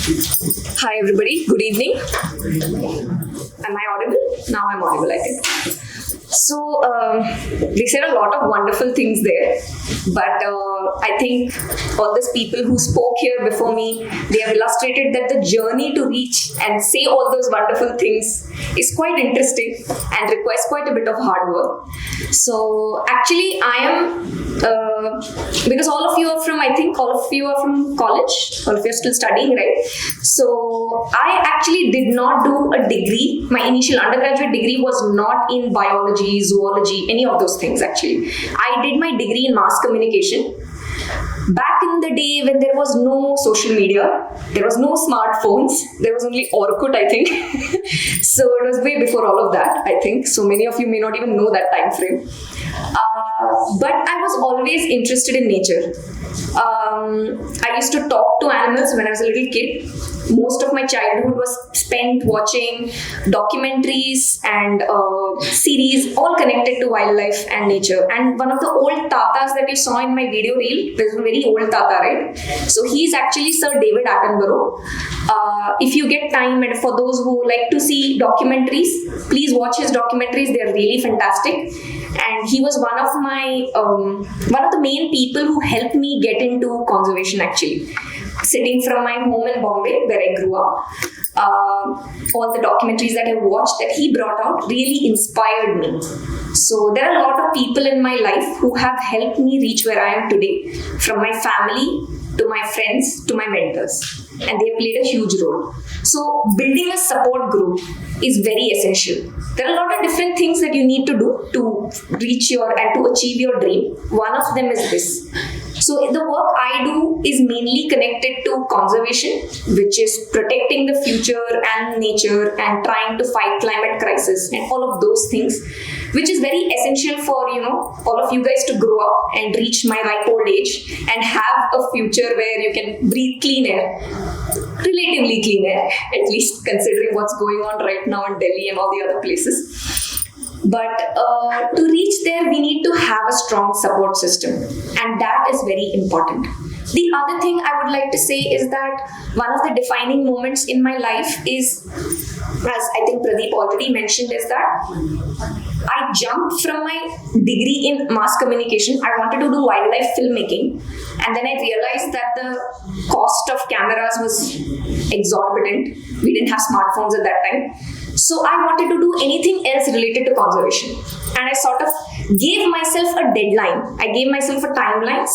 Hi everybody, good evening. Am I audible? Now I'm audible, I think. So, they said a lot of wonderful things there, but I think all these people who spoke here before me, they have illustrated that the journey to reach and say all those wonderful things is quite interesting and requires quite a bit of hard work. So, actually, I am because all of you are from, I think all of you are from college, all of you are still studying, right? So I actually did not do a degree. My initial undergraduate degree was not in biology, zoology, any of those things actually. I did my degree in mass communication. Back in the day when there was no social media, there was no smartphones, there was only Orkut, I think. So it was way before all of that, I think. So many of you may not even know that time frame. But I was always interested in nature. I used to talk to animals when I was a little kid. Most of my childhood was spent watching documentaries and series all connected to wildlife and nature. And one of the old tatas that you saw in my video reel, there's a very old tata, right? So he's actually Sir David Attenborough. If you get time, and for those who like to see documentaries, please watch his documentaries. They're really fantastic. And he was one of the main people who helped me get into conservation actually. Sitting from my home in Bombay, where I grew up, all the documentaries that I watched that he brought out really inspired me. So there are a lot of people in my life who have helped me reach where I am today, from my family to my friends to my mentors, and they played a huge role. So building a support group is very essential. There are a lot of different things that you need to do to reach and to achieve your dream. One of them is this. So the work I do is mainly connected to conservation, which is protecting the future and nature and trying to fight climate crisis and all of those things, which is very essential for, all of you guys to grow up and reach my ripe old age and have a future where you can breathe clean air. Relatively clean air, at least considering what's going on right now in Delhi and all the other places. But to reach there, we need to have a strong support system, and that is very important. The other thing I would like to say is that one of the defining moments in my life is, as I think Pradeep already mentioned, is that I jumped from my degree in mass communication. I wanted to do wildlife filmmaking, and then I realized that the cost of cameras was exorbitant. We didn't have smartphones at that time. So I wanted to do anything else related to conservation. And I sort of gave myself a deadline. I gave myself a timeline.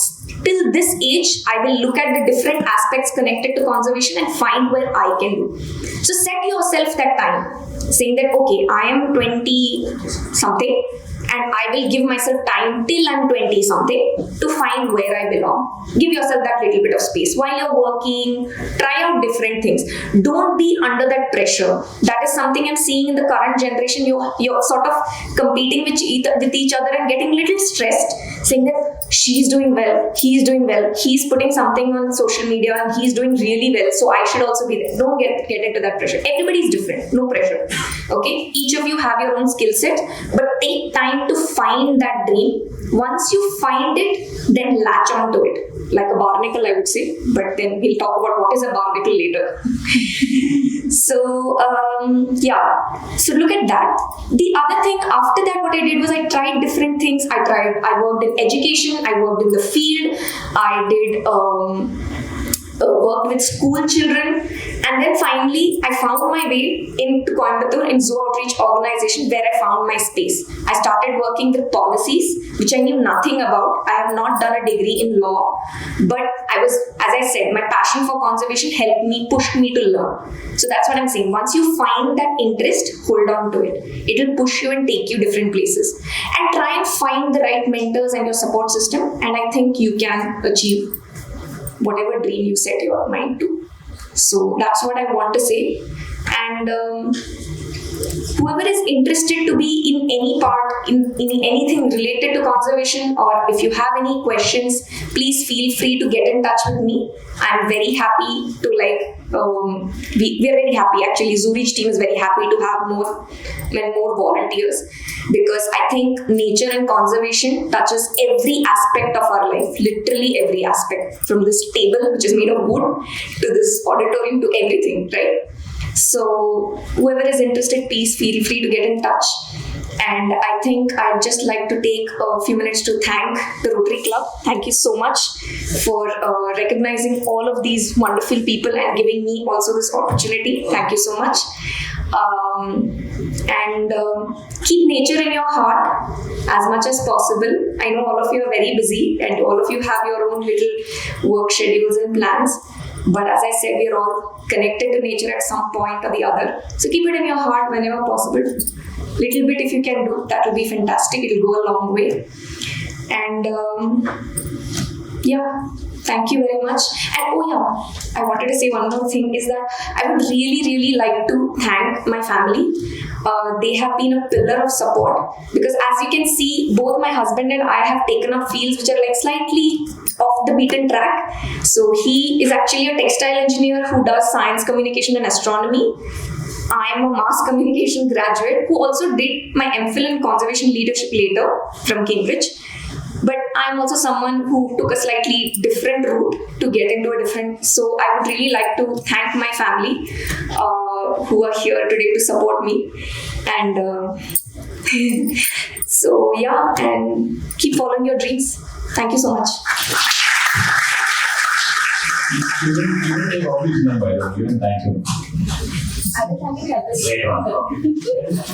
Till this age, I will look at the different aspects connected to conservation and find where I can do. So set yourself that time, saying that, okay, I am 20 something and I will give myself time till I'm 20 something to find where I belong. Give yourself that little bit of space. While you're working, try out different things. Don't be under that pressure. That is something I'm seeing in the current generation. You're sort of competing with each other and getting a little stressed, saying that she's doing well, he's doing well, he's putting something on social media and he's doing really well, so I should also be there. Don't get into that pressure. Everybody's different, no pressure. Okay, each of you have your own skill set, but take time to find that dream. Once you find it, then latch on to it. Like a barnacle, I would say, but then we'll talk about what is a barnacle later. So look at that. The other thing after that, what I did was I tried different things. I worked in education, I worked in the field, I did worked with school children, and then finally I found my way into Coimbatore in Zoo Outreach organization, where I found my space. I started working with policies which I knew nothing about. I have not done a degree in law, but as I said, my passion for conservation pushed me to learn. So that's what I'm saying. Once you find that interest, hold on to it. It will push you and take you different places. And try and find the right mentors and your support system, and I think you can achieve whatever dream you set your mind to. So that's what I want to say. And whoever is interested to be in any part, in anything related to conservation, or if you have any questions, please feel free to get in touch with me. I'm very happy to we're very happy actually. Zurich team is very happy to have more volunteers, because I think nature and conservation touches every aspect of our life, literally every aspect, from this table which is made of wood to this auditorium to everything, right? So whoever is interested, please feel free to get in touch. And I think I'd just like to take a few minutes to thank the Rotary Club. Thank you so much for recognizing all of these wonderful people and giving me also this opportunity. Thank you so much. Keep nature in your heart as much as possible. I know all of you are very busy and all of you have your own little work schedules and plans. But as I said, we are all connected to nature at some point or the other. So keep it in your heart whenever possible. Little bit if you can do, that will be fantastic. It will go a long way. And thank you very much. And I wanted to say one more thing, is that I would really, really like to thank my family. They have been a pillar of support, because as you can see, both my husband and I have taken up fields which are like slightly off the beaten track. So he is actually a textile engineer who does science, communication and astronomy. I am a mass communication graduate who also did my MPhil in conservation leadership later from Cambridge. But I'm also someone who took a slightly different route to get into a different. So I would really like to thank my family who are here today to support me. And and keep following your dreams. Thank you so much. Thank you. I think I can help us.